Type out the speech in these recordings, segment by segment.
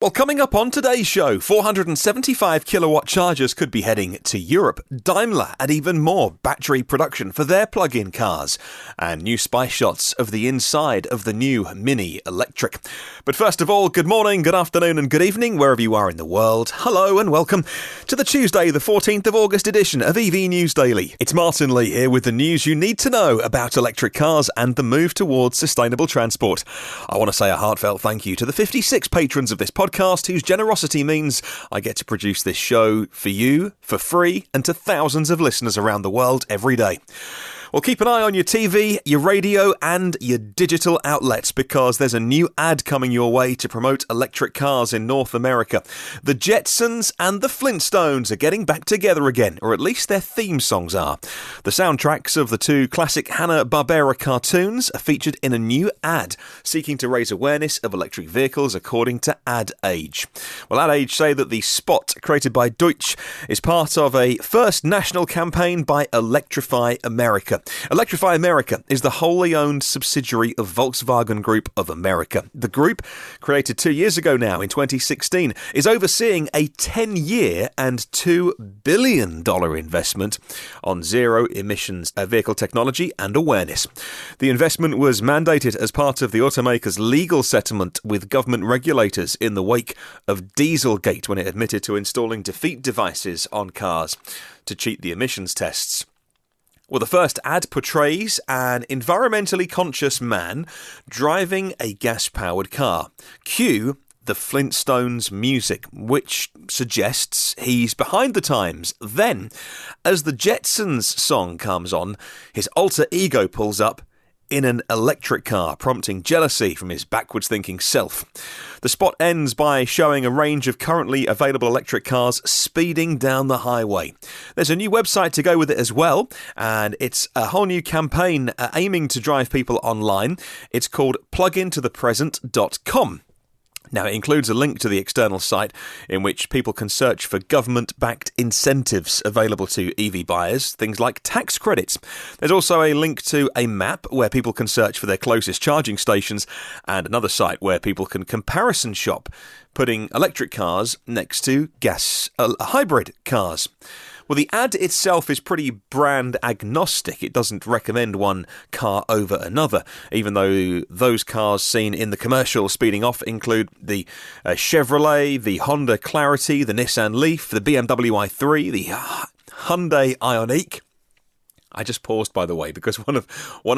Well, coming up on today's show, 475 kilowatt chargers could be heading to Europe, Daimler and even more battery production for their plug-in cars, and new spy shots of the inside of the new Mini Electric. But first of all, good morning, good afternoon and good evening, wherever you are in the world. Hello and welcome to the Tuesday, the 14th of August edition of EV News Daily. It's Martyn Lee here with the news you need to know about electric cars and the move towards sustainable transport. I want to say a heartfelt thank you to the 56 patrons of this podcast whose generosity means I get to produce this show for you, for free, and to thousands of listeners around the world every day. Well, keep an eye on your TV, your radio and your digital outlets because there's a new ad coming your way to promote electric cars in North America. The Jetsons and the Flintstones are getting back together again, or at least their theme songs are. The soundtracks of the two classic Hanna-Barbera cartoons are featured in a new ad seeking to raise awareness of electric vehicles according to Ad Age. Well, Ad Age say that the spot created by Deutsch is part of a first national campaign by Electrify America. Electrify America is the wholly owned subsidiary of Volkswagen Group of America. The group, created 2 years ago now in 2016, is overseeing a 10-year and $2 billion investment on zero-emissions vehicle technology and awareness. The investment was mandated as part of the automaker's legal settlement with government regulators in the wake of Dieselgate when it admitted to installing defeat devices on cars to cheat the emissions tests. Well, the first ad portrays an environmentally conscious man driving a gas-powered car. Cue the Flintstones music, which suggests he's behind the times. Then, as the Jetsons song comes on, his alter ego pulls up in an electric car, prompting jealousy from his backwards-thinking self. The spot ends by showing a range of currently available electric cars speeding down the highway. There's a new website to go with it as well, and it's a whole new campaign aiming to drive people online. It's called plugintothepresent.com. Now, it includes a link to the external site in which people can search for government-backed incentives available to EV buyers, things like tax credits. There's also a link to a map where people can search for their closest charging stations and another site where people can comparison shop, putting electric cars next to gas hybrid cars. Well, the ad itself is pretty brand agnostic. It doesn't recommend one car over another, even though those cars seen in the commercial speeding off include the Chevrolet, the Honda Clarity, the Nissan Leaf, the BMW i3, the Hyundai Ioniq. I just paused, by the way, because one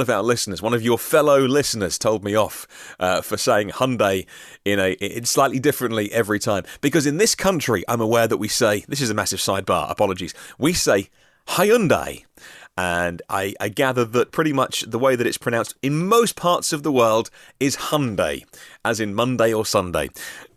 of our listeners, one of your fellow listeners, told me off for saying Hyundai in slightly differently every time. Because in this country, I'm aware that we say, this is a massive sidebar, apologies, we say Hyundai. And I gather that pretty much the way that it's pronounced in most parts of the world is Hyundai, as in Monday or Sunday.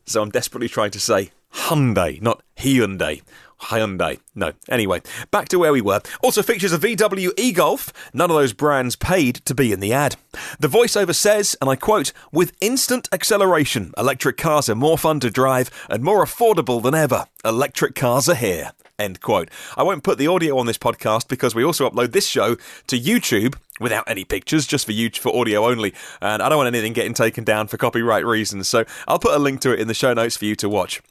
So I'm desperately trying to say Hyundai, not Hyundai. Hyundai. No. Anyway, back to where we were. Also features a VW e-Golf. None of those brands paid to be in the ad. The voiceover says, and I quote, "With instant acceleration, electric cars are more fun to drive and more affordable than ever. Electric cars are here." End quote. I won't put the audio on this podcast because we also upload this show to YouTube without any pictures, just for audio only. And I don't want anything getting taken down for copyright reasons. So I'll put a link to it in the show notes for you to watch.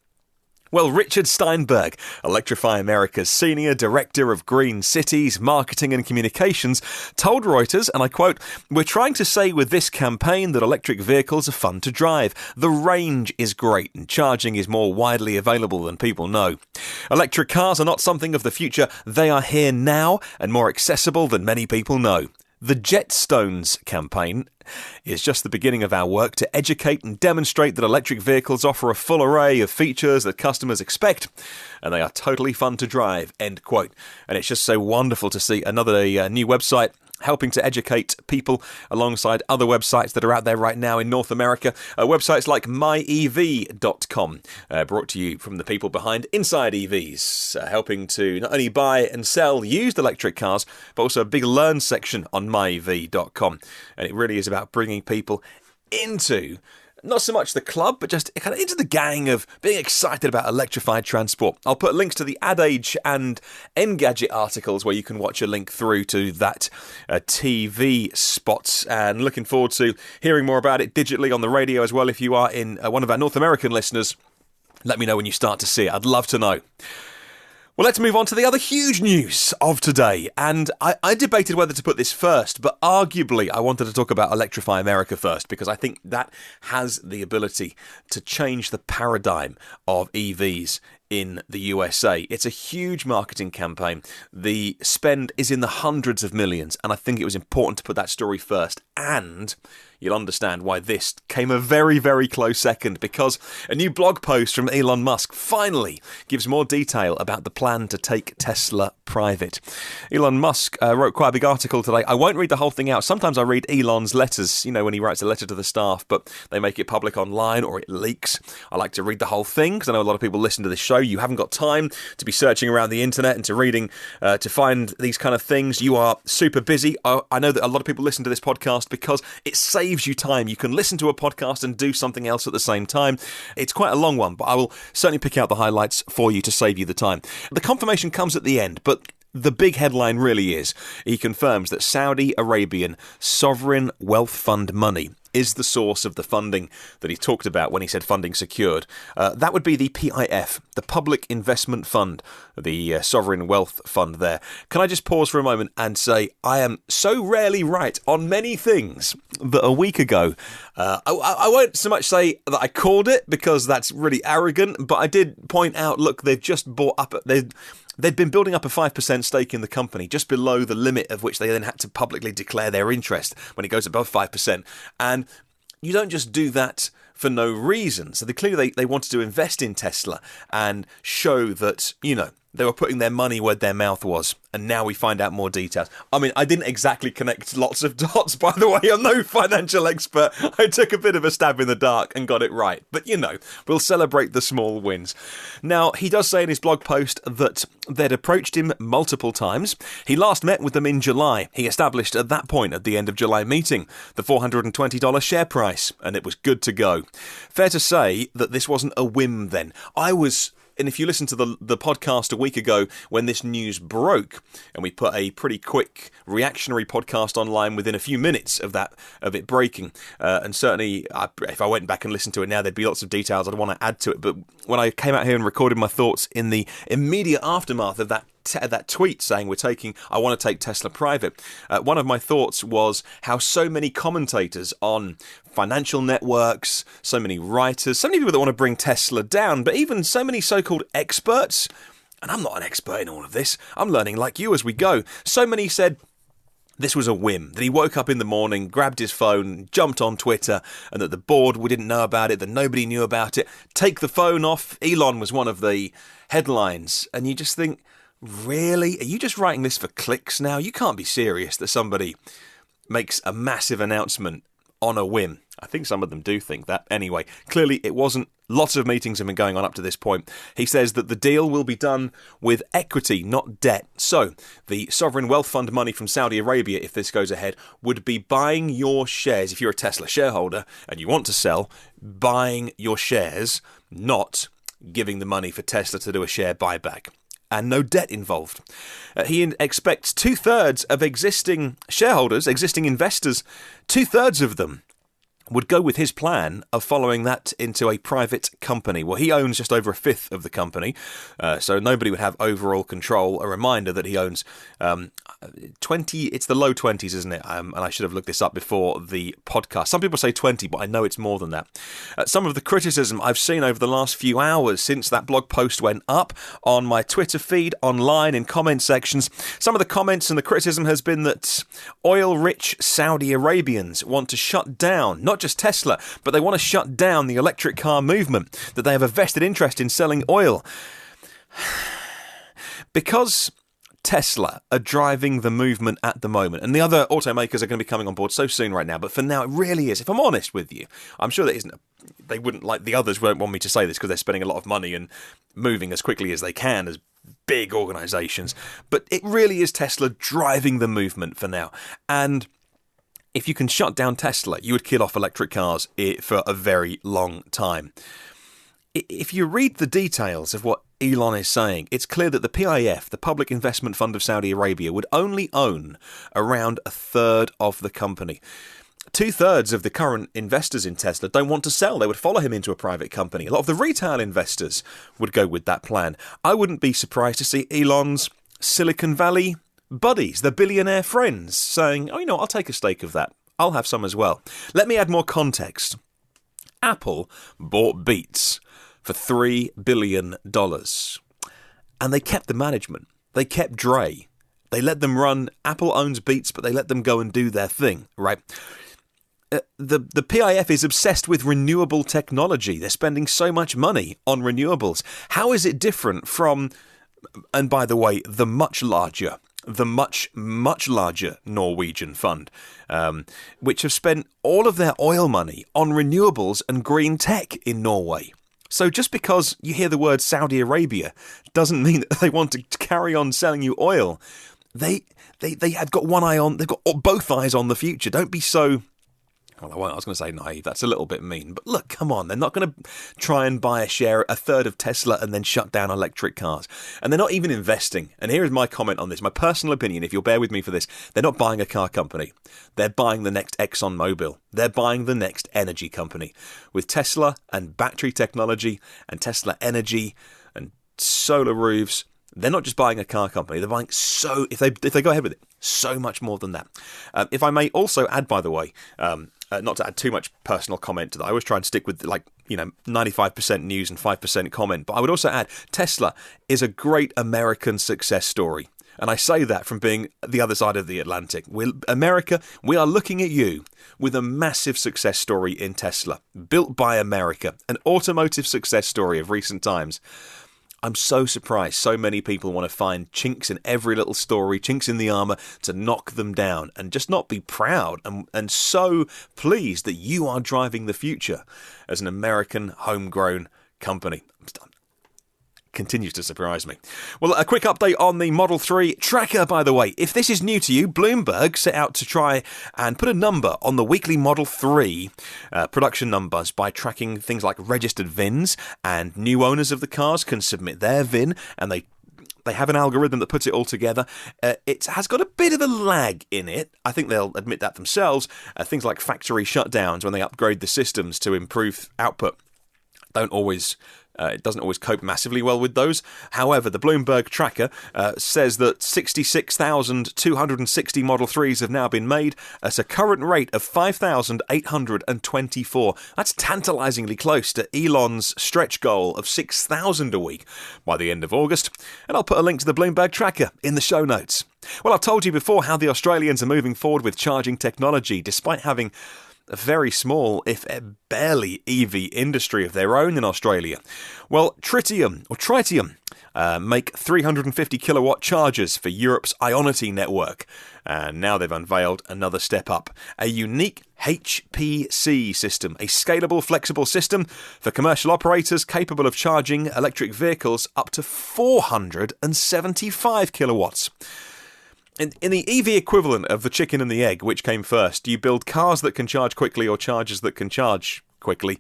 Well, Richard Steinberg, Electrify America's Senior Director of Green Cities, Marketing and Communications, told Reuters, and I quote, "We're trying to say with this campaign that electric vehicles are fun to drive. The range is great and charging is more widely available than people know. Electric cars are not something of the future. They are here now and more accessible than many people know. The Jetstones campaign is just the beginning of our work to educate and demonstrate that electric vehicles offer a full array of features that customers expect, and they are totally fun to drive," end quote. And it's just so wonderful to see another new website helping to educate people alongside other websites that are out there right now in North America. Websites like myev.com, brought to you from the people behind Inside EVs, helping to not only buy and sell used electric cars, but also a big learn section on myev.com. And it really is about bringing people into not so much the club, but just kind of into the gang of being excited about electrified transport. I'll put links to the Ad Age and Engadget articles where you can watch a link through to that TV spot. And looking forward to hearing more about it digitally on the radio as well if you are in one of our North American listeners. Let me know when you start to see it. I'd love to know. Well, let's move on to the other huge news of today. And I debated whether to put this first, but arguably I wanted to talk about Electrify America first, because I think that has the ability to change the paradigm of EVs in the USA. It's a huge marketing campaign. The spend is in the hundreds of millions, and I think it was important to put that story first. And you'll understand why this came a very, very close second, because a new blog post from Elon Musk finally gives more detail about the plan to take Tesla private. Elon Musk wrote quite a big article today. I won't read the whole thing out. Sometimes I read Elon's letters, when he writes a letter to the staff, but they make it public online or it leaks. I like to read the whole thing because I know a lot of people listen to this show. You haven't got time to be searching around the internet and to reading to find these kind of things. You are super busy. I know that a lot of people listen to this podcast because it saves you time. You can listen to a podcast and do something else at the same time. It's quite a long one, but I will certainly pick out the highlights for you to save you the time. The confirmation comes at the end, but the big headline really is, he confirms that Saudi Arabian sovereign wealth fund money is the source of the funding that he talked about when he said funding secured. That would be the PIF, the Public Investment Fund, the sovereign wealth fund there. Can I just pause for a moment and say I am so rarely right on many things that a week ago, I won't so much say that I called it because that's really arrogant, but I did point out, look, they've just bought up, they'd been building up a 5% stake in the company, just below the limit of which they then had to publicly declare their interest when it goes above 5%. And you don't just do that for no reason. So clearly they wanted to invest in Tesla and show that, they were putting their money where their mouth was. And now we find out more details. I mean, I didn't exactly connect lots of dots, by the way. I'm no financial expert. I took a bit of a stab in the dark and got it right. But, we'll celebrate the small wins. Now, he does say in his blog post that they'd approached him multiple times. He last met with them in July. He established at that point, at the end of July meeting, the $420 share price, and it was good to go. Fair to say that this wasn't a whim then. And if you listen to the podcast a week ago when this news broke, and we put a pretty quick reactionary podcast online within a few minutes of it breaking, and certainly if I went back and listened to it now, there'd be lots of details I'd want to add to it. But when I came out here and recorded my thoughts in the immediate aftermath of that tweet saying I want to take Tesla private, one of my thoughts was how so many commentators on financial networks, so many writers, so many people that want to bring Tesla down, but even so many so-called experts, and I'm not an expert in all of this, I'm learning like you as we go, so many said this was a whim, that he woke up in the morning, grabbed his phone, jumped on Twitter, and that the board didn't know about it, that nobody knew about it. Take the phone off. Elon was one of the headlines, and you just think, really? Are you just writing this for clicks now? You can't be serious that somebody makes a massive announcement on a whim. I think some of them do think that. Anyway, clearly it wasn't. Lots of meetings have been going on up to this point. He says that the deal will be done with equity, not debt. So, the sovereign wealth fund money from Saudi Arabia, if this goes ahead, would be buying your shares. If you're a Tesla shareholder and you want to sell, buying your shares, not giving the money for Tesla to do a share buyback. And no debt involved. He expects 2/3 of existing shareholders, existing investors, 2/3 of them would go with his plan of following that into a private company. Well, he owns just over 1/5 of the company, so nobody would have overall control. A reminder that he owns 20, it's the low 20s, isn't it? And I should have looked this up before the podcast. Some people say 20, but I know it's more than that. Some of the criticism I've seen over the last few hours since that blog post went up on my Twitter feed, online, in comment sections, some of the comments and the criticism has been that oil-rich Saudi Arabians want to shut down, not just Tesla, but they want to shut down the electric car movement, that they have a vested interest in selling oil. Because Tesla are driving the movement at the moment, and the other automakers are going to be coming on board so soon right now, but for now it really is, if I'm honest with you, I'm sure that they wouldn't, like the others won't want me to say this because they're spending a lot of money and moving as quickly as they can as big organisations, but it really is Tesla driving the movement for now. And if you can shut down Tesla, you would kill off electric cars for a very long time. If you read the details of what Elon is saying, it's clear that the PIF, the Public Investment Fund of Saudi Arabia, would only own around 1/3 of the company. 2/3 of the current investors in Tesla don't want to sell. They would follow him into a private company. A lot of the retail investors would go with that plan. I wouldn't be surprised to see Elon's Silicon Valley buddies, the billionaire friends, saying, oh, I'll take a stake of that. I'll have some as well. Let me add more context. Apple bought Beats for $3 billion. And they kept the management. They kept Dre. They let them run. Apple owns Beats, but they let them go and do their thing, right? The PIF is obsessed with renewable technology. They're spending so much money on renewables. How is it different from, and by the way, the much larger Norwegian fund, which have spent all of their oil money on renewables and green tech in Norway? So just because you hear the word Saudi Arabia doesn't mean that they want to carry on selling you oil. They have got one eye on, they've got both eyes on the future. Don't be so, well, I was going to say naive. That's a little bit mean. But look, come on. They're not going to try and buy a third of Tesla and then shut down electric cars. And they're not even investing. And here is my comment on this, my personal opinion, if you'll bear with me for this. They're not buying a car company. They're buying the next ExxonMobil. They're buying the next energy company. With Tesla and battery technology and Tesla energy and solar roofs, they're not just buying a car company. They're buying if they go ahead with it, so much more than that. If I may also add, by the way, not to add too much personal comment to that, I always try and stick with 95% news and 5% comment. But I would also add, Tesla is a great American success story. And I say that from being the other side of the Atlantic. America, we are looking at you with a massive success story in Tesla, built by America, an automotive success story of recent times. I'm so surprised so many people want to find chinks in every little story, chinks in the armour, to knock them down and just not be proud and so pleased that you are driving the future as an American homegrown company. Continues to surprise me. Well, a quick update on the Model 3 tracker, by the way. If this is new to you, Bloomberg set out to try and put a number on the weekly Model 3 production numbers by tracking things like registered VINs, and new owners of the cars can submit their VIN, and they have an algorithm that puts it all together. It has got a bit of a lag in it. I think they'll admit that themselves. Things like factory shutdowns when they upgrade the systems to improve output it doesn't always cope massively well with those. However, the Bloomberg tracker says that 66,260 Model 3s have now been made at a current rate of 5,824. That's tantalisingly close to Elon's stretch goal of 6,000 a week by the end of August. And I'll put a link to the Bloomberg tracker in the show notes. Well, I've told you before how the Australians are moving forward with charging technology, despite having a very small, if barely, EV industry of their own in Australia. Well, Tritium make 350 kilowatt chargers for Europe's Ionity network. And now they've unveiled another step up, a unique HPC system, a scalable, flexible system for commercial operators capable of charging electric vehicles up to 475 kilowatts. In the EV equivalent of the chicken and the egg, which came first? Do you build cars that can charge quickly or chargers that can charge quickly?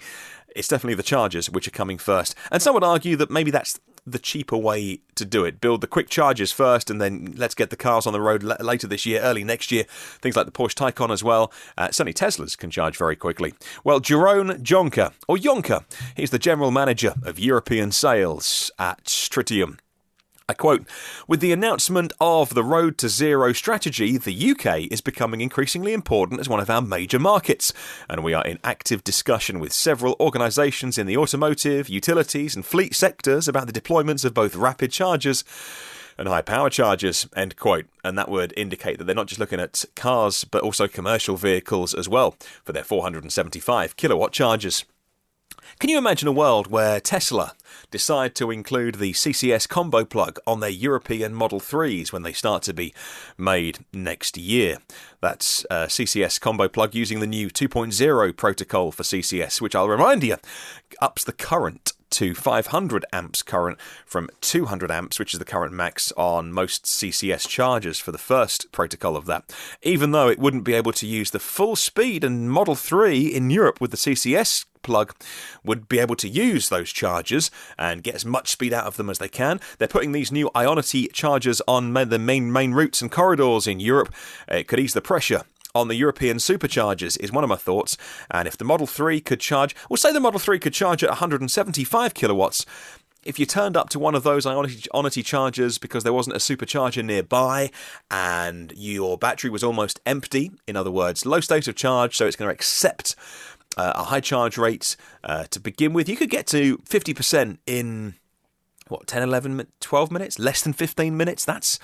It's definitely the chargers which are coming first. And some would argue that maybe that's the cheaper way to do it. Build the quick chargers first, and then let's get the cars on the road later this year, early next year. Things like the Porsche Taycan as well. Certainly Teslas can charge very quickly. Well, Jeroen Jonker, he's the general manager of European sales at Tritium. I quote, "With the announcement of the Road to Zero strategy, the UK is becoming increasingly important as one of our major markets, and we are in active discussion with several organisations in the automotive, utilities and fleet sectors about the deployments of both rapid chargers and high power chargers," end quote. And that would indicate that they're not just looking at cars, but also commercial vehicles as well for their 475 kilowatt chargers. Can you imagine a world where Tesla decide to include the CCS combo plug on their European Model 3s when they start to be made next year? That's CCS combo plug using the new 2.0 protocol for CCS, which I'll remind you ups the current to 500 amps current from 200 amps, which is the current max on most CCS chargers for the first protocol of that. Even though it wouldn't be able to use the full speed, and Model 3 in Europe with the CCS plug would be able to use those chargers and get as much speed out of them as they can. They're putting these new Ionity chargers on the main routes and corridors in Europe. It could ease the pressure on the European superchargers is one of my thoughts. And if the Model 3 could charge, well, say the Model 3 could charge at 175 kilowatts, if you turned up to one of those Ionity chargers because there wasn't a supercharger nearby and your battery was almost empty, in other words, low state of charge, so it's going to accept a high charge rate to begin with, you could get to 50% in, 10, 11, 12 minutes? Less than 15 minutes? That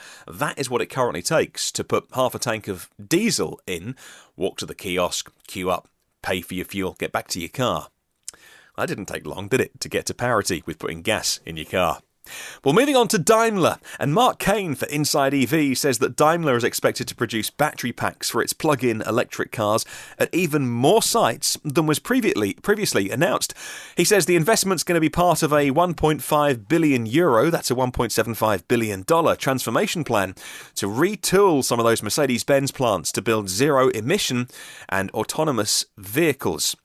is what it currently takes to put half a tank of diesel in, walk to the kiosk, queue up, pay for your fuel, get back to your car. That didn't take long, did it, to get to parity with putting gas in your car? Well, moving on to Daimler, and Mark Kane for Inside EV says that Daimler is expected to produce battery packs for its plug-in electric cars at even more sites than was previously announced. He says the investment's going to be part of a €1.5 billion, that's a $1.75 billion transformation plan to retool some of those Mercedes-Benz plants to build zero-emission and autonomous vehicles.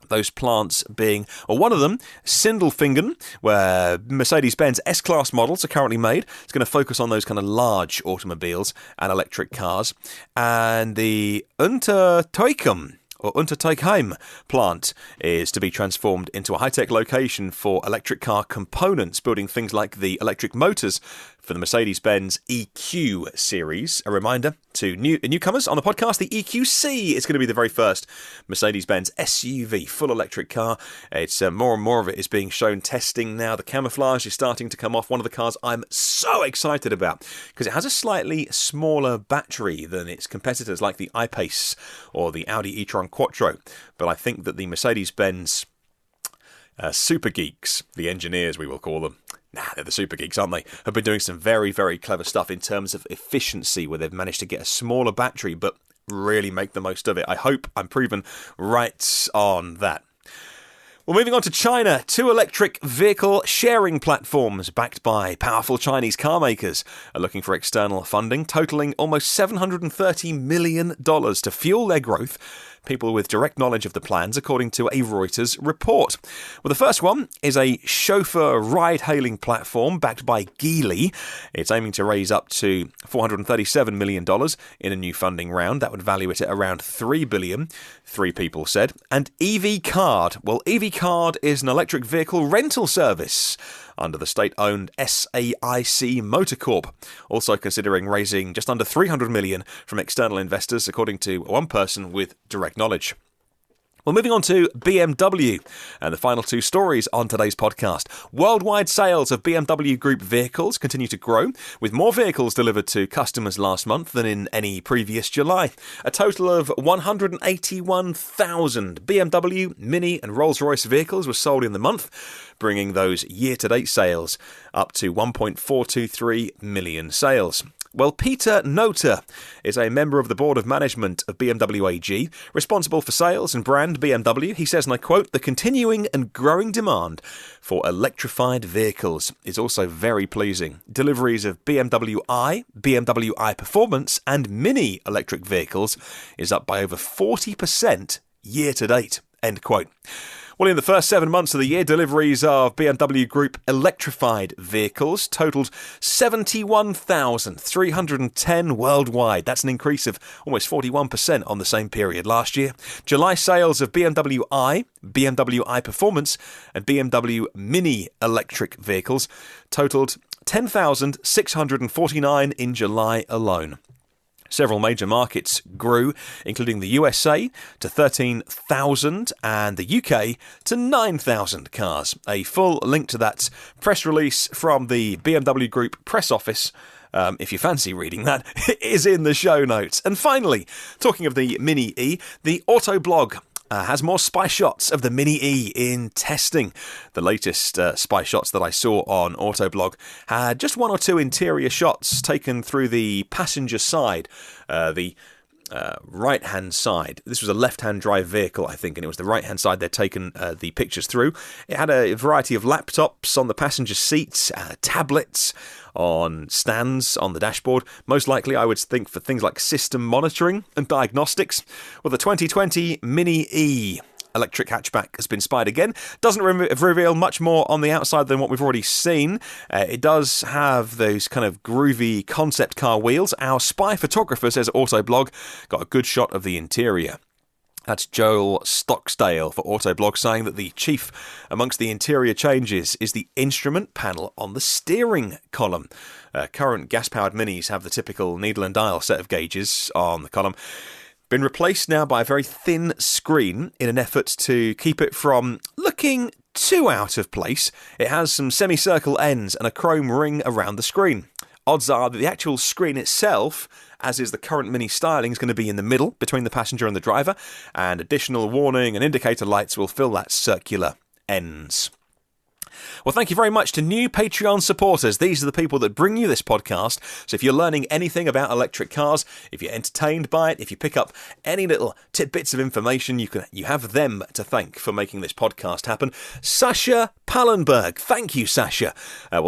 Those plants being, or one of them, Sindelfingen, where Mercedes-Benz S-Class models are currently made. It's going to focus on those kind of large automobiles and electric cars. And the Unterteuchheim plant is to be transformed into a high-tech location for electric car components, building things like the electric motors for the Mercedes-Benz EQ series. A reminder to newcomers on the podcast, the EQC is going to be the very first Mercedes-Benz SUV, full electric car. It's more and more of it is being shown testing now. The camouflage is starting to come off. One of the cars I'm so excited about because it has a slightly smaller battery than its competitors like the I-Pace or the Audi e-tron Quattro. But I think that the Mercedes-Benz super geeks, the engineers we will call them, they're the super geeks, aren't they? Have been doing some very, very clever stuff in terms of efficiency where they've managed to get a smaller battery but really make the most of it. I hope I'm proven right on that. Well, moving on to China, 2 electric vehicle sharing platforms backed by powerful Chinese car makers are looking for external funding, totaling almost $730 million to fuel their growth. People with direct knowledge of the plans, according to a Reuters report. Well, the first one is a chauffeur ride-hailing platform backed by Geely. It's aiming to raise up to $437 million in a new funding round. That would value it at around $3 billion, 3 people said. And EV Card. Well, EV Card is an electric vehicle rental service under the state-owned SAIC Motor Corp, also considering raising just under $300 million from external investors, according to one person with direct knowledge. Well, moving on to BMW, and the final 2 stories on today's podcast. Worldwide sales of BMW Group vehicles continue to grow, with more vehicles delivered to customers last month than in any previous July. A total of 181,000 BMW, Mini and Rolls-Royce vehicles were sold in the month, bringing those year-to-date sales up to 1.423 million sales. Well, Peter Noter is a member of the board of management of BMW AG, responsible for sales and brand BMW. He says, and I quote, "The continuing and growing demand for electrified vehicles is also very pleasing. Deliveries of BMW i, BMW i Performance and Mini electric vehicles is up by over 40% year to date," end quote. Well, in the first 7 months of the year, deliveries of BMW Group electrified vehicles totaled 71,310 worldwide. That's an increase of almost 41% on the same period last year. July sales of BMW i, BMW i Performance and BMW Mini electric vehicles totaled 10,649 in July alone. Several major markets grew, including the USA to 13,000 and the UK to 9,000 cars. A full link to that press release from the BMW Group press office, if you fancy reading that, is in the show notes. And finally, talking of the Mini E, the Autoblog has more spy shots of the Mini E in testing. The latest spy shots that I saw on Autoblog had just 1 or 2 interior shots taken through the passenger side, the right-hand side. This was a left-hand drive vehicle, I think, and it was the right-hand side they'd taken the pictures through. It had a variety of laptops on the passenger seats, tablets on stands on the dashboard, most likely I would think for things like system monitoring and diagnostics. Well, the 2020 Mini E electric hatchback has been spied again. Doesn't reveal much more on the outside than what we've already seen. It does have those kind of groovy concept car wheels. Our spy photographer, says Autoblog, got a good shot of the interior. That's Joel Stocksdale for Autoblog, saying that the chief amongst the interior changes is the instrument panel on the steering column. Current gas-powered Minis have the typical needle and dial set of gauges on the column. Been replaced now by a very thin screen in an effort to keep it from looking too out of place. It has some semicircle ends and a chrome ring around the screen. Odds are that the actual screen itself, as is the current Mini styling, is going to be in the middle between the passenger and the driver, and additional warning and indicator lights will fill that circular ends. Well, thank you very much to new Patreon supporters. These are the people that bring you this podcast. So if you're learning anything about electric cars, if you're entertained by it, if you pick up any little tidbits of information, you have them to thank for making this podcast happen. Sasha Pallenberg. Thank you, Sasha.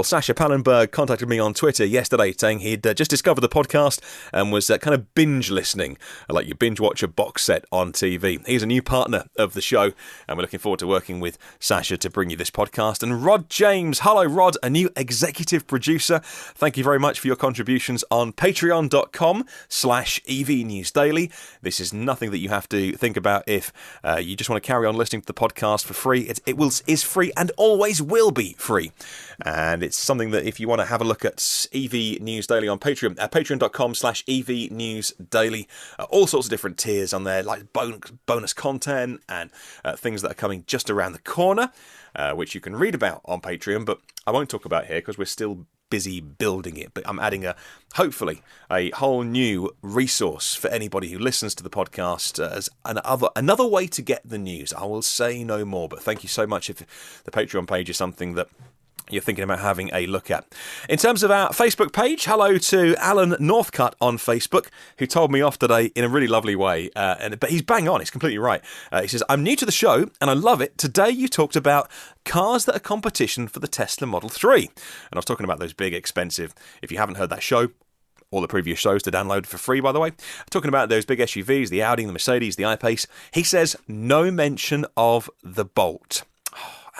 Sasha Pallenberg contacted me on Twitter yesterday saying he'd just discovered the podcast and was kind of binge listening, like you binge watch a box set on TV. He's a new partner of the show, and we're looking forward to working with Sasha to bring you this podcast. And Rod James, hello Rod, a new executive producer. Thank you very much for your contributions on patreon.com/EVNewsDaily. This is nothing that you have to think about if you just want to carry on listening to the podcast for free. It is free and always will be free. And it's something that if you want to have a look at EV News Daily on Patreon, patreon.com/EVNewsDaily, all sorts of different tiers on there, like bonus content and things that are coming just around the corner, which you can read about on Patreon, but I won't talk about here because we're still busy building it. But I'm adding hopefully a whole new resource for anybody who listens to the podcast as another way to get the news. I will say no more, but thank you so much if the Patreon page is something that you're thinking about having a look at. In terms of our Facebook page, hello to Alan Northcutt on Facebook, who told me off today in a really lovely way. But he's bang on, he's completely right. He says, I'm new to the show and I love it. Today you talked about cars that are competition for the Tesla Model 3. And I was talking about those big, expensive, if you haven't heard that show, all the previous shows to download for free, by the way. Talking about those big SUVs, the Audi, the Mercedes, the I-Pace. He says, no mention of the Bolt.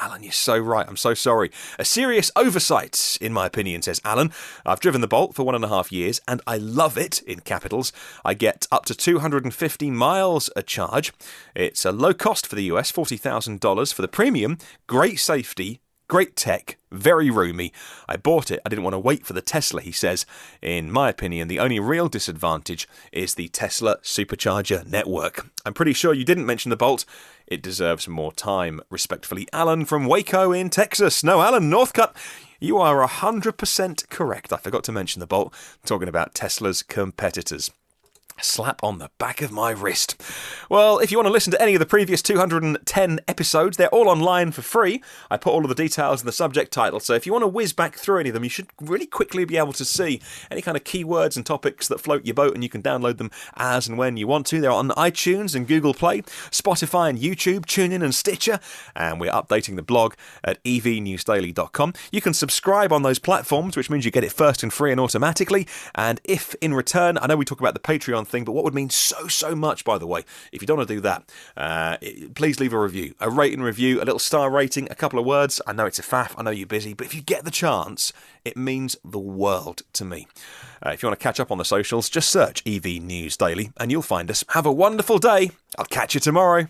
Alan, you're so right. I'm so sorry. A serious oversight, in my opinion, says Alan. I've driven the Bolt for 1.5 years, and I love it, in capitals. I get up to 250 miles a charge. It's a low cost for the US, $40,000 for the premium. Great safety, great tech, very roomy. I bought it. I didn't want to wait for the Tesla, he says. In my opinion, the only real disadvantage is the Tesla supercharger network. I'm pretty sure you didn't mention the Bolt. It deserves more time. Respectfully, Alan from Waco in Texas. No, Alan Northcutt, you are 100% correct. I forgot to mention the Bolt. Talking about Tesla's competitors. Slap on the back of my wrist. Well, if you want to listen to any of the previous 210 episodes, they're all online for free. I put all of the details in the subject title, so if you want to whiz back through any of them, you should really quickly be able to see any kind of keywords and topics that float your boat, and you can download them as and when you want to. They're on iTunes and Google Play, Spotify and YouTube, TuneIn and Stitcher, and we're updating the blog at evnewsdaily.com. You can subscribe on those platforms, which means you get it first and free and automatically, and if in return, I know we talk about the Patreon thing, but what would mean so much, by the way, if you don't want to do that, please leave a review, a rate and review, a little star rating, a couple of words. I know it's a faff, I know you're busy, but if you get the chance, it means the world to me. If you want to catch up on the socials, just search EV News Daily and you'll find us. Have a wonderful day. I'll catch you tomorrow.